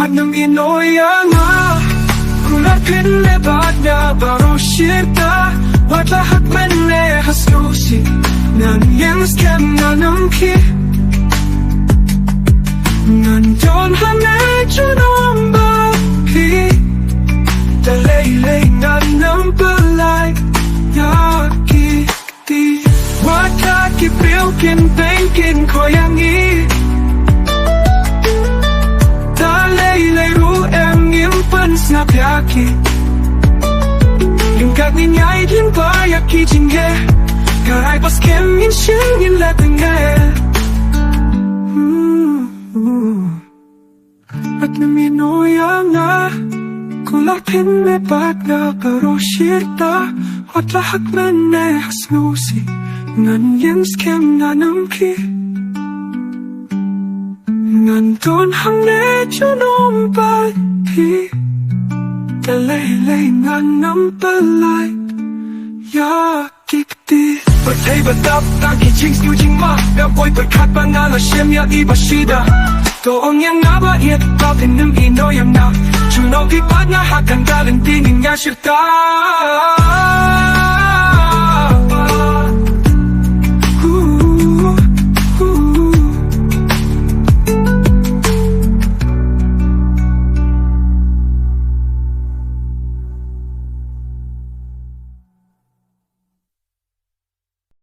Magnem inoyanga Kulapin le badna baroshita Watla hakmenne haslusi Nan yens kem nanamki Nan don hame chunomba pi Dalay nanambelay Yaki di Watla kipilkin bankin koyangi Snap yaki Yung kag ninya'y din ba yaki jingge Karay pas kem yin shin yin latenge At naminoyanga Kulapin me bagna baroshita At lahak menne hasnusi Ngan yens kem nanamki Ngan don hamne chunom pi Dalay nanambelay Yakikti Bật thấy bật đắp ta kỳ chính siêu chính ma Đã bôi bật khát ba nga là xem ya y bà shida Tổ ông nhang ngá ba yết Bao tình nâng y nô yam na Chú nô kích bát nga hạ càng ta lên tin nhìn nha shirta